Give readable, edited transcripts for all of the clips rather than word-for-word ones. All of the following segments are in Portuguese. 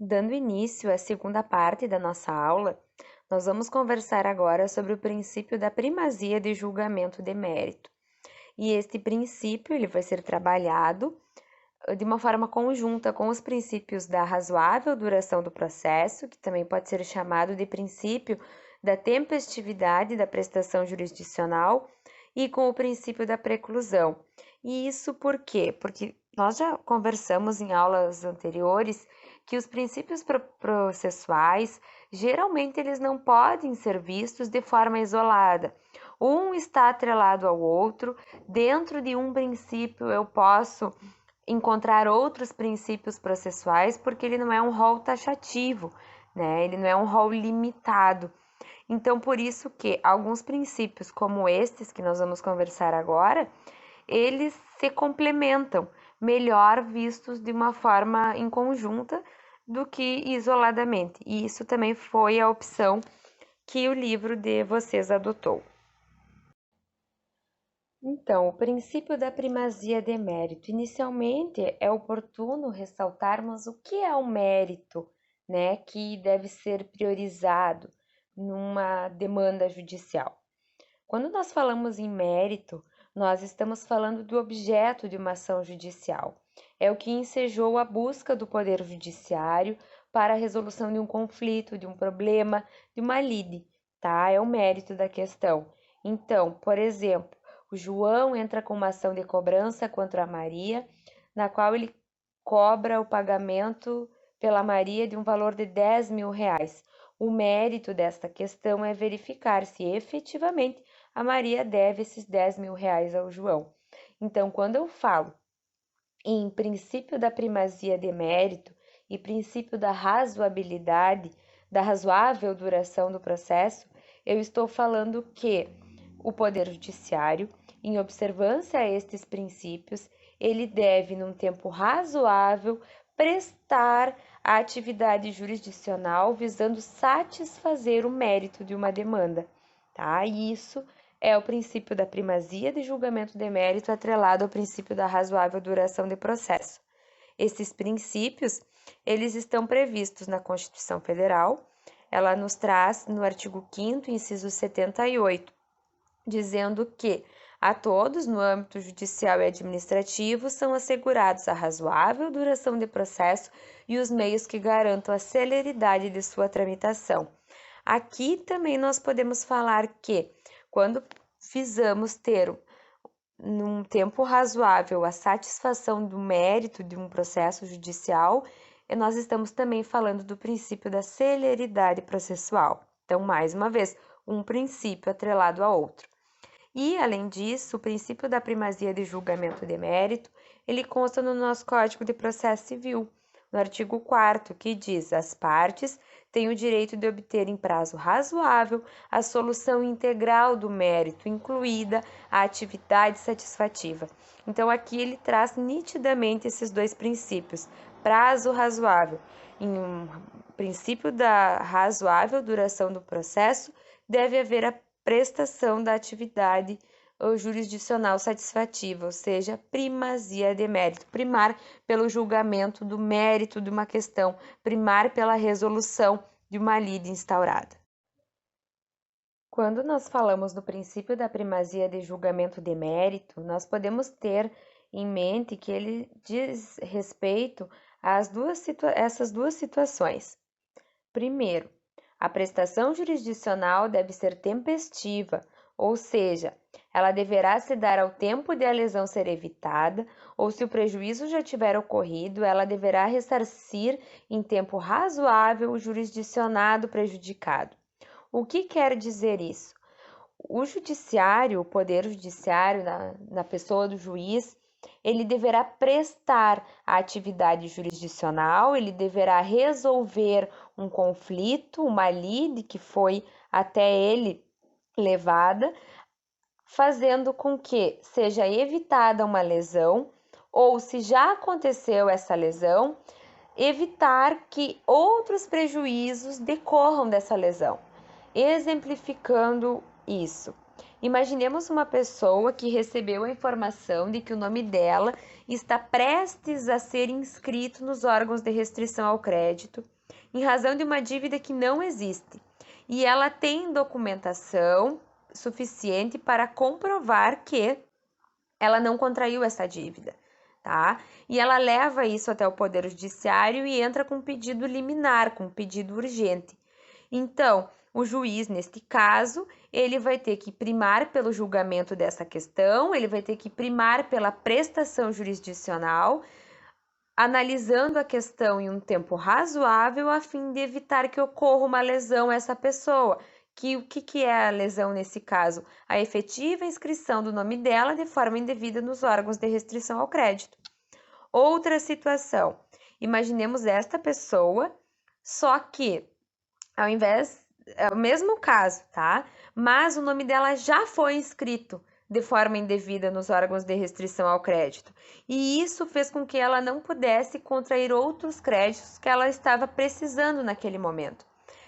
Dando início à segunda parte da nossa aula, nós vamos conversar agora sobre o princípio da primazia de julgamento de mérito. E este princípio ele vai ser trabalhado de uma forma conjunta com os princípios da razoável duração do processo, que também pode ser chamado de princípio da tempestividade da prestação jurisdicional, e com o princípio da preclusão. E isso por quê? Porque nós já conversamos em aulas anteriores que os princípios processuais, geralmente eles não podem ser vistos de forma isolada. Um está atrelado ao outro, dentro de um princípio eu posso encontrar outros princípios processuais, porque ele não é um rol taxativo, né? Ele não é um rol limitado. Então, por isso que alguns princípios como estes que nós vamos conversar agora, eles se complementam, melhor vistos de uma forma em conjunta do que isoladamente. E isso também foi a opção que o livro de vocês adotou. Então, o princípio da primazia de mérito. Inicialmente, é oportuno ressaltarmos o que é o mérito, né, que deve ser priorizado numa demanda judicial. Quando nós falamos em mérito, nós estamos falando do objeto de uma ação judicial. É o que ensejou a busca do Poder Judiciário para a resolução de um conflito, de um problema, de uma lide, tá? É o mérito da questão. Então, por exemplo, o João entra com uma ação de cobrança contra a Maria, na qual ele cobra o pagamento pela Maria de um valor de 10 mil reais. O mérito desta questão é verificar se efetivamente a Maria deve esses 10 mil reais ao João. Então, quando eu falo em princípio da primazia de mérito e princípio da razoabilidade, da razoável duração do processo, eu estou falando que o Poder Judiciário, em observância a estes princípios, ele deve, num tempo razoável, prestar a atividade jurisdicional visando satisfazer o mérito de uma demanda, tá? E isso é o princípio da primazia de julgamento de mérito atrelado ao princípio da razoável duração de processo. Esses princípios, eles estão previstos na Constituição Federal. Ela nos traz no artigo 5º, inciso 78, dizendo que a todos, no âmbito judicial e administrativo, são assegurados a razoável duração de processo e os meios que garantam a celeridade de sua tramitação. Aqui também nós podemos falar que, quando visamos ter num tempo razoável a satisfação do mérito de um processo judicial, nós estamos também falando do princípio da celeridade processual. Então, mais uma vez, um princípio atrelado a outro. E, além disso, o princípio da primazia de julgamento de mérito, ele consta no nosso Código de Processo Civil, no artigo 4º, que diz: as partes têm o direito de obter em prazo razoável a solução integral do mérito, incluída a atividade satisfativa. Então, aqui ele traz nitidamente esses dois princípios: prazo razoável. Em um princípio da razoável duração do processo, deve haver a prestação da atividade jurisdicional satisfativa, ou seja, primazia de mérito, primar pelo julgamento do mérito de uma questão, primar pela resolução de uma lide instaurada. Quando nós falamos do princípio da primazia de julgamento de mérito, nós podemos ter em mente que ele diz respeito às essas duas situações. Primeiro, a prestação jurisdicional deve ser tempestiva, ou seja, ela deverá se dar ao tempo de a lesão ser evitada, ou se o prejuízo já tiver ocorrido, ela deverá ressarcir em tempo razoável o jurisdicionado prejudicado. O que quer dizer isso? O judiciário, o poder judiciário, na pessoa do juiz, ele deverá prestar a atividade jurisdicional, ele deverá resolver um conflito, uma lide que foi até ele levada, fazendo com que seja evitada uma lesão, ou se já aconteceu essa lesão, evitar que outros prejuízos decorram dessa lesão. Exemplificando isso, imaginemos uma pessoa que recebeu a informação de que o nome dela está prestes a ser inscrito nos órgãos de restrição ao crédito em razão de uma dívida que não existe e ela tem documentação suficiente para comprovar que ela não contraiu essa dívida, tá? E ela leva isso até o Poder Judiciário e entra com um pedido liminar, com um pedido urgente. Então, o juiz, neste caso, ele vai ter que primar pelo julgamento dessa questão, ele vai ter que primar pela prestação jurisdicional, analisando a questão em um tempo razoável, a fim de evitar que ocorra uma lesão a essa pessoa. O que é a lesão nesse caso? A efetiva inscrição do nome dela de forma indevida nos órgãos de restrição ao crédito. Outra situação, imaginemos esta pessoa, só que ao invés, é o mesmo caso, tá? Mas o nome dela já foi inscrito de forma indevida nos órgãos de restrição ao crédito. E isso fez com que ela não pudesse contrair outros créditos que ela estava precisando naquele momento.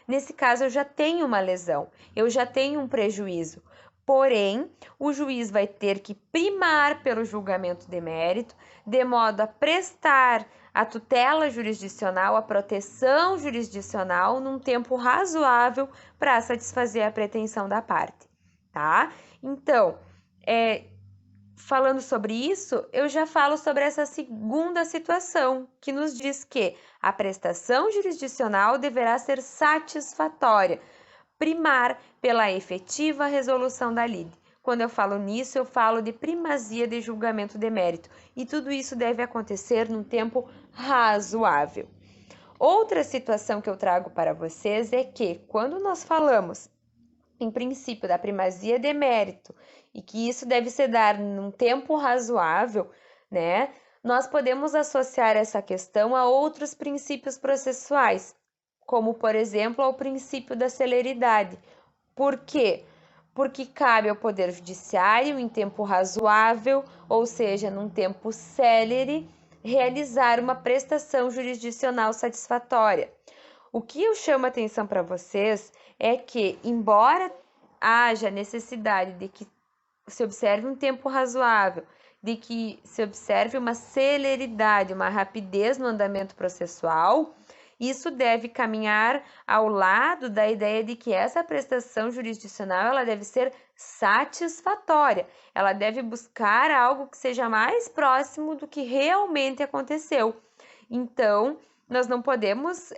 Nesse caso, eu já tenho uma lesão, eu já tenho um prejuízo. Porém, o juiz vai ter que primar pelo julgamento de mérito, de modo a prestar a tutela jurisdicional, a proteção jurisdicional num tempo razoável para satisfazer a pretensão da parte, tá? Então, falando sobre isso, eu já falo sobre essa segunda situação, que nos diz que a prestação jurisdicional deverá ser satisfatória, primar pela efetiva resolução da lide. Quando eu falo nisso, eu falo de primazia de julgamento de mérito, e tudo isso deve acontecer num tempo razoável. Outra situação que eu trago para vocês é que, quando nós falamos em princípio da primazia de mérito e que isso deve se dar num tempo razoável, né? Nós podemos associar essa questão a outros princípios processuais, como, por exemplo, ao princípio da celeridade. Por quê? Porque cabe ao Poder Judiciário, em tempo razoável, ou seja, num tempo célere, realizar uma prestação jurisdicional satisfatória. O que eu chamo a atenção para vocês é que, embora haja necessidade de que se observe um tempo razoável, de que se observe uma celeridade, uma rapidez no andamento processual, isso deve caminhar ao lado da ideia de que essa prestação jurisdicional ela deve ser satisfatória, ela deve buscar algo que seja mais próximo do que realmente aconteceu. Então, nós não podemos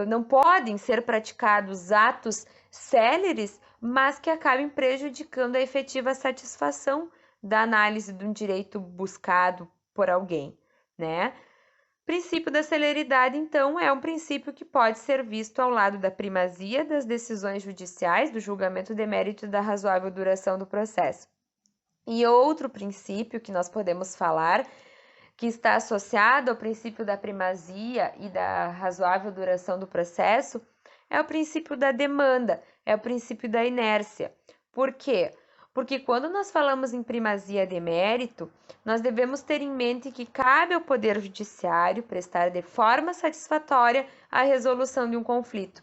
não podem ser praticados atos céleres, mas que acabem prejudicando a efetiva satisfação da análise de um direito buscado por alguém, né? O princípio da celeridade, então, é um princípio que pode ser visto ao lado da primazia das decisões judiciais, do julgamento de mérito e da razoável duração do processo. E outro princípio que nós podemos falar, que está associado ao princípio da primazia e da razoável duração do processo, é o princípio da demanda, é o princípio da inércia. Por quê? Porque quando nós falamos em primazia de mérito, nós devemos ter em mente que cabe ao Poder Judiciário prestar de forma satisfatória a resolução de um conflito.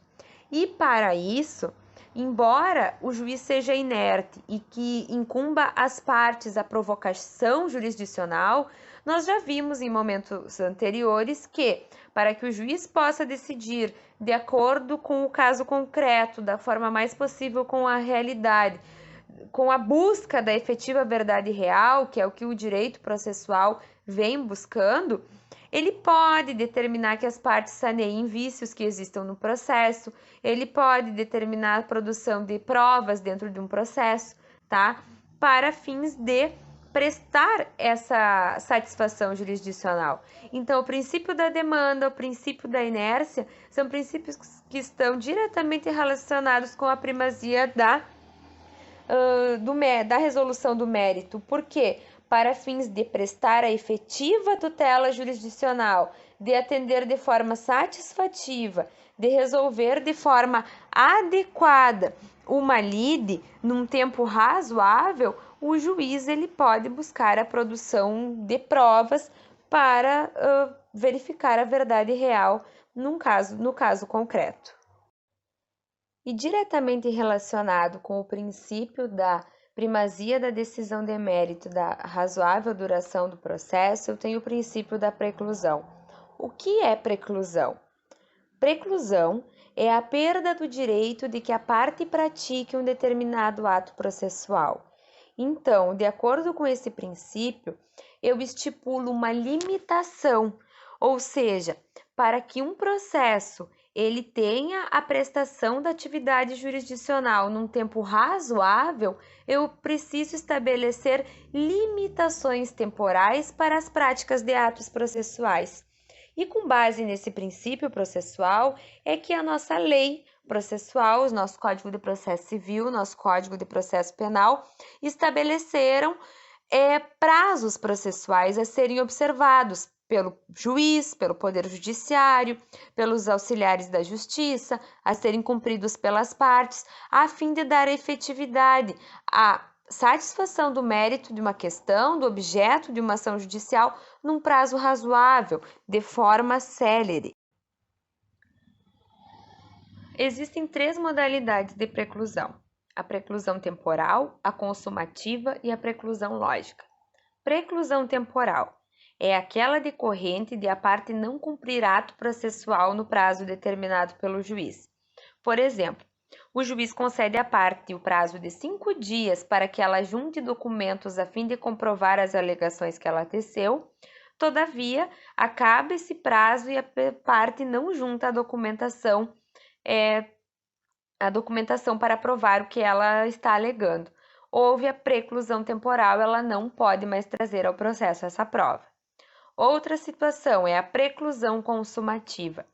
E para isso, embora o juiz seja inerte e que incumba às partes a provocação jurisdicional, nós já vimos em momentos anteriores que, para que o juiz possa decidir de acordo com o caso concreto, da forma mais possível com a realidade, com a busca da efetiva verdade real, que é o que o direito processual vem buscando, ele pode determinar que as partes saneiem vícios que existam no processo, ele pode determinar a produção de provas dentro de um processo, tá? Para fins de prestar essa satisfação jurisdicional. Então, o princípio da demanda, o princípio da inércia, são princípios que estão diretamente relacionados com a primazia da resolução do mérito. Por quê? Para fins de prestar a efetiva tutela jurisdicional, de atender de forma satisfativa, de resolver de forma adequada uma lide num tempo razoável, o juiz ele pode buscar a produção de provas para verificar a verdade real no caso concreto. E diretamente relacionado com o princípio da primazia da decisão de mérito da razoável duração do processo, eu tenho o princípio da preclusão. O que é preclusão? Preclusão é a perda do direito de que a parte pratique um determinado ato processual. Então, de acordo com esse princípio, eu estipulo uma limitação, ou seja, para que um processo ele tenha a prestação da atividade jurisdicional num tempo razoável, eu preciso estabelecer limitações temporais para as práticas de atos processuais. E com base nesse princípio processual é que a nossa lei processual, o nosso Código de Processo Civil, nosso Código de Processo Penal, estabeleceram prazos processuais a serem observados pelo juiz, pelo Poder Judiciário, pelos auxiliares da Justiça, a serem cumpridos pelas partes, a fim de dar efetividade à satisfação do mérito de uma questão, do objeto de uma ação judicial, num prazo razoável, de forma célere. Existem 3 modalidades de preclusão: a preclusão temporal, a consumativa e a preclusão lógica. Preclusão temporal é aquela decorrente de a parte não cumprir ato processual no prazo determinado pelo juiz. Por exemplo, o juiz concede à parte o prazo de 5 dias para que ela junte documentos a fim de comprovar as alegações que ela teceu. Todavia, acaba esse prazo e a parte não junta a documentação para provar o que ela está alegando. Houve a preclusão temporal, ela não pode mais trazer ao processo essa prova. Outra situação é a preclusão consumativa.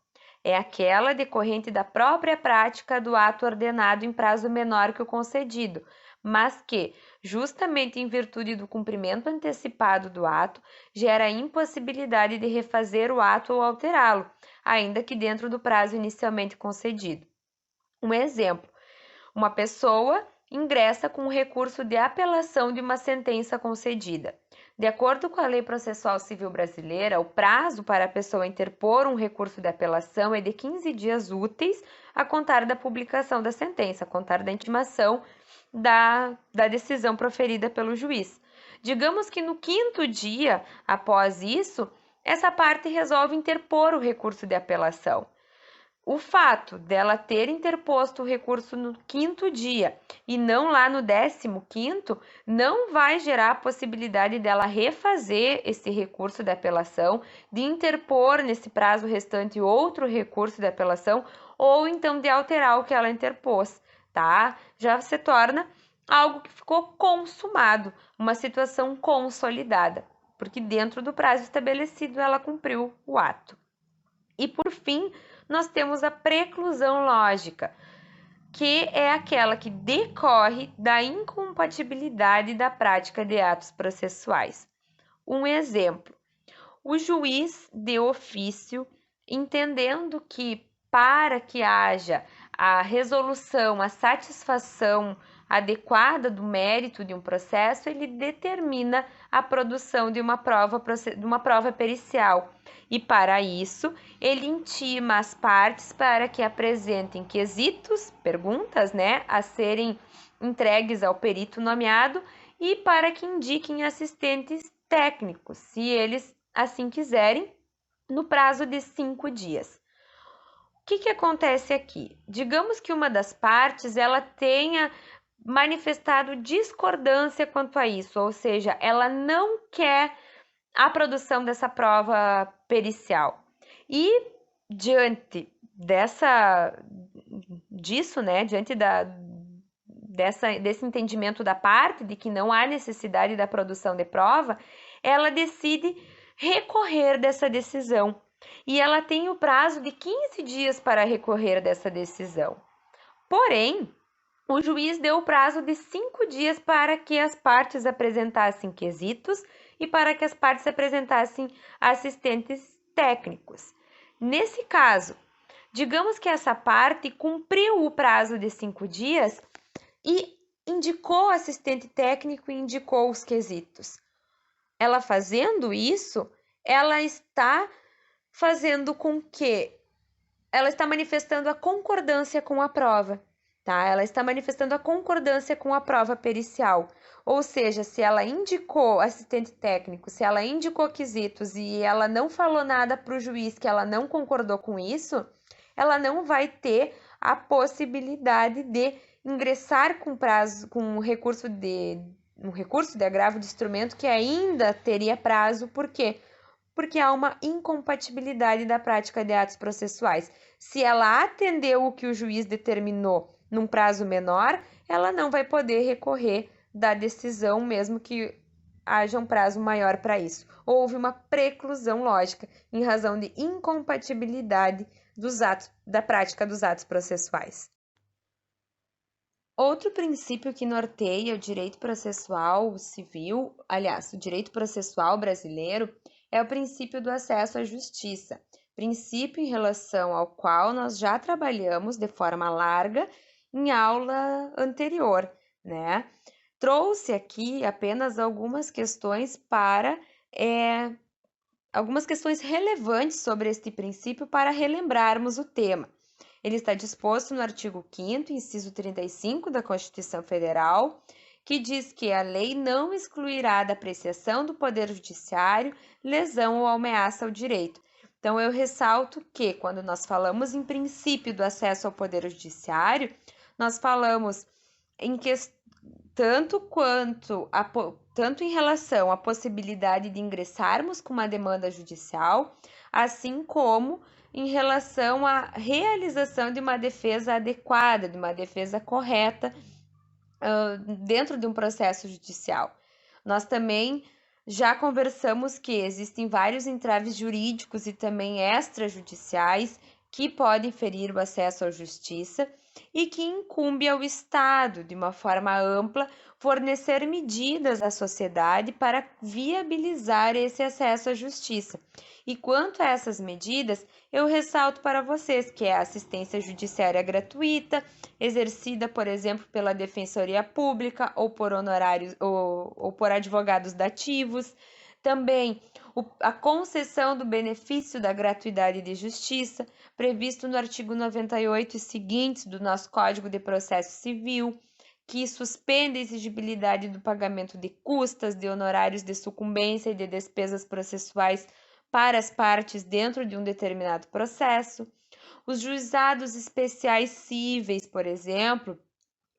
É aquela decorrente da própria prática do ato ordenado em prazo menor que o concedido, mas que, justamente em virtude do cumprimento antecipado do ato, gera a impossibilidade de refazer o ato ou alterá-lo, ainda que dentro do prazo inicialmente concedido. Um exemplo: uma pessoa ingressa com um recurso de apelação de uma sentença concedida. De acordo com a Lei Processual Civil Brasileira, o prazo para a pessoa interpor um recurso de apelação é de 15 dias úteis a contar da publicação da sentença, a contar da intimação da decisão proferida pelo juiz. Digamos que no 5º dia após isso, essa parte resolve interpor o recurso de apelação. O fato dela ter interposto o recurso no 5º dia e não lá no 15º, não vai gerar a possibilidade dela refazer esse recurso de apelação, de interpor nesse prazo restante outro recurso de apelação ou então de alterar o que ela interpôs, tá? Já se torna algo que ficou consumado, uma situação consolidada, porque dentro do prazo estabelecido ela cumpriu o ato. E por fim, nós temos a preclusão lógica, que é aquela que decorre da incompatibilidade da prática de atos processuais. Um exemplo: o juiz de ofício, entendendo que para que haja a resolução, a satisfação adequada do mérito de um processo, ele determina a produção de uma prova pericial. E para isso, ele intima as partes para que apresentem quesitos, perguntas, a serem entregues ao perito nomeado e para que indiquem assistentes técnicos, se eles assim quiserem, no prazo de 5 dias. O que acontece aqui? Digamos que uma das partes ela tenha manifestado discordância quanto a isso, ou seja, ela não quer a produção dessa prova pericial. E diante desse entendimento da parte de que não há necessidade da produção de prova, ela decide recorrer dessa decisão. E ela tem o prazo de 15 dias para recorrer dessa decisão. Porém, o juiz deu o prazo de 5 dias para que as partes apresentassem quesitos e para que as partes apresentassem assistentes técnicos. Nesse caso, digamos que essa parte cumpriu o prazo de 5 dias e indicou o assistente técnico e indicou os quesitos. Ela fazendo isso, ela está fazendo com que ela está manifestando a concordância com a prova. tá? Ela está manifestando a concordância com a prova pericial. Ou seja, se ela indicou, assistente técnico, se ela indicou quesitos e ela não falou nada para o juiz que ela não concordou com isso, ela não vai ter a possibilidade de ingressar com prazo, com um recurso de agravo de instrumento que ainda teria prazo. Por quê? Porque há uma incompatibilidade da prática de atos processuais. Se ela atendeu o que o juiz determinou num prazo menor, ela não vai poder recorrer da decisão, mesmo que haja um prazo maior para isso. Houve uma preclusão lógica em razão de incompatibilidade dos atos, da prática dos atos processuais. Outro princípio que norteia o direito processual civil, aliás, o direito processual brasileiro, é o princípio do acesso à justiça, princípio em relação ao qual nós já trabalhamos de forma larga em aula anterior, né? Trouxe aqui apenas algumas questões algumas questões relevantes sobre este princípio para relembrarmos o tema. Ele está disposto no artigo 5º, inciso 35 da Constituição Federal, que diz que a lei não excluirá da apreciação do Poder Judiciário lesão ou ameaça ao direito. Então, eu ressalto que, quando nós falamos em princípio do acesso ao Poder Judiciário, nós falamos tanto em relação à possibilidade de ingressarmos com uma demanda judicial, assim como em relação à realização de uma defesa adequada, de uma defesa correta dentro de um processo judicial. Nós também já conversamos que existem vários entraves jurídicos e também extrajudiciais que podem ferir o acesso à justiça e que incumbe ao Estado, de uma forma ampla, fornecer medidas à sociedade para viabilizar esse acesso à justiça. E quanto a essas medidas, eu ressalto para vocês que é a assistência judiciária gratuita, exercida, por exemplo, pela Defensoria Pública ou por honorários ou por advogados dativos. Também a concessão do benefício da gratuidade de justiça, previsto no artigo 98 e seguintes do nosso Código de Processo Civil, que suspende a exigibilidade do pagamento de custas, de honorários de sucumbência e de despesas processuais para as partes dentro de um determinado processo. Os juizados especiais cíveis, por exemplo,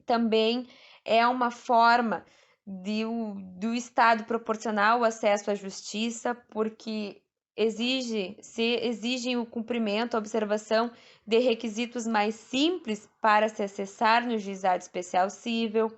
também é uma forma do Estado proporcionar o acesso à justiça, porque exigem o cumprimento, a observação de requisitos mais simples para se acessar no juizado especial cível.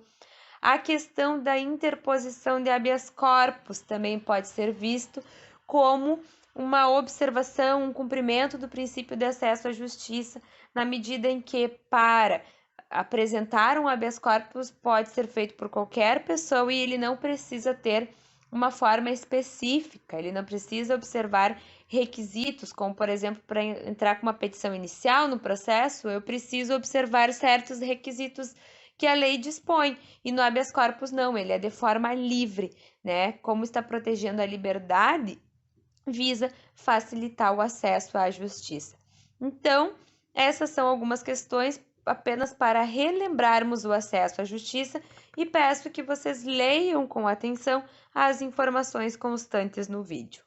A questão da interposição de habeas corpus também pode ser visto como uma observação, um cumprimento do princípio de acesso à justiça, na medida em que, para apresentar um habeas corpus, pode ser feito por qualquer pessoa e ele não precisa ter uma forma específica, ele não precisa observar requisitos, como, por exemplo, para entrar com uma petição inicial no processo, eu preciso observar certos requisitos que a lei dispõe, e no habeas corpus não, ele é de forma livre, né? Como está protegendo a liberdade, visa facilitar o acesso à justiça. Então, essas são algumas questões apenas para relembrarmos o acesso à justiça e peço que vocês leiam com atenção as informações constantes no vídeo.